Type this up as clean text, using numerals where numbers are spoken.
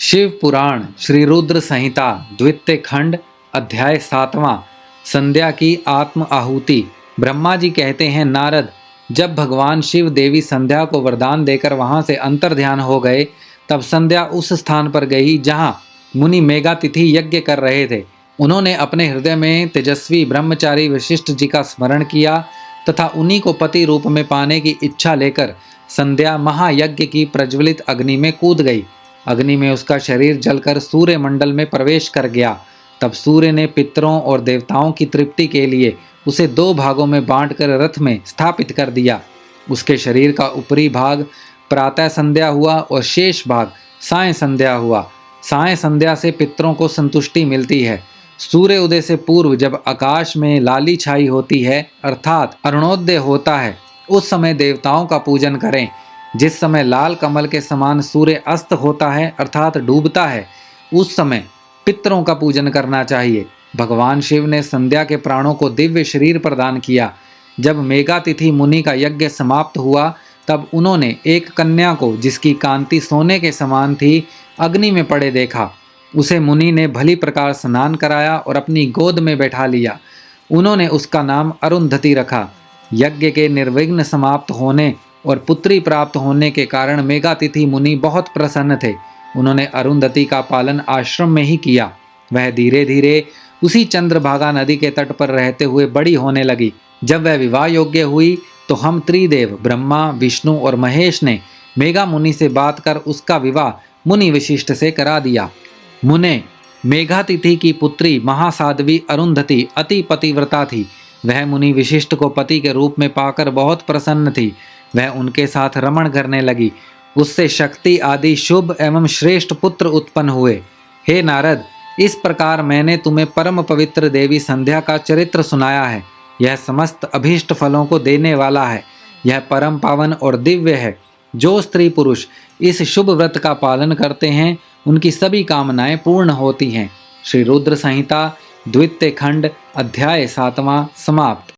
शिव पुराण श्री रुद्र संहिता द्वितीय खंड अध्याय 7वां संध्या की आत्म आहुति। ब्रह्मा जी कहते हैं, नारद, जब भगवान शिव देवी संध्या को वरदान देकर वहां से अंतर्ध्यान हो गए, तब संध्या उस स्थान पर गई जहां मुनि मेघातिथि यज्ञ कर रहे थे। उन्होंने अपने हृदय में तेजस्वी ब्रह्मचारी वशिष्ठ जी का स्मरण किया तथा उन्हीं को पति रूप में पाने की इच्छा लेकर संध्या महायज्ञ की प्रज्वलित अग्नि में कूद गई। अग्नि में उसका शरीर जलकर सूर्य मंडल में प्रवेश कर गया। तब सूर्य ने पितरों और देवताओं की तृप्ति के लिए उसे 2 भागों में बांटकर रथ में स्थापित कर दिया। उसके शरीर का ऊपरी भाग प्रातः संध्या हुआ और शेष भाग साय संध्या हुआ। साय संध्या से पितरों को संतुष्टि मिलती है। सूर्य उदय से पूर्व जब आकाश में लाली छाई होती है, अर्थात अरुणोदय होता है, उस समय देवताओं का पूजन करें। जिस समय लाल कमल के समान सूर्य अस्त होता है, अर्थात डूबता है, उस समय पितरों का पूजन करना चाहिए। भगवान शिव ने संध्या के प्राणों को दिव्य शरीर प्रदान किया। जब मेघातिथि मुनि का यज्ञ समाप्त हुआ, तब उन्होंने एक कन्या को, जिसकी कांति सोने के समान थी, अग्नि में पड़े देखा। उसे मुनि ने भली प्रकार स्नान कराया और अपनी गोद में बैठा लिया। उन्होंने उसका नाम अरुंधति रखा। यज्ञ के निर्विघ्न समाप्त होने और पुत्री प्राप्त होने के कारण मेघातिथि मुनि बहुत प्रसन्न थे। उन्होंने अरुंधति का पालन आश्रम में ही किया। वह धीरे धीरे उसी चंद्रभागा नदी के तट पर रहते हुए बड़ी होने लगी। जब वह विवाह योग्य हुई तो हम त्रिदेव ब्रह्मा, विष्णु और महेश ने मेघा मुनि से बात कर उसका विवाह मुनि वशिष्ठ से करा दिया। मुने, मेघातिथि की पुत्री महासाध्वी अरुंधति अति पतिव्रता थी। वह मुनि वशिष्ठ को पति के रूप में पाकर बहुत प्रसन्न थी। वह उनके साथ रमण करने लगी। उससे शक्ति आदि शुभ एवं श्रेष्ठ पुत्र उत्पन्न हुए। हे नारद, इस प्रकार मैंने तुम्हें परम पवित्र देवी संध्या का चरित्र सुनाया है। यह समस्त अभीष्ट फलों को देने वाला है। यह परम पावन और दिव्य है। जो स्त्री पुरुष इस शुभ व्रत का पालन करते हैं, उनकी सभी कामनाएं पूर्ण होती हैं। श्री रुद्र संहिता द्वितीय खंड अध्याय 7वां समाप्त।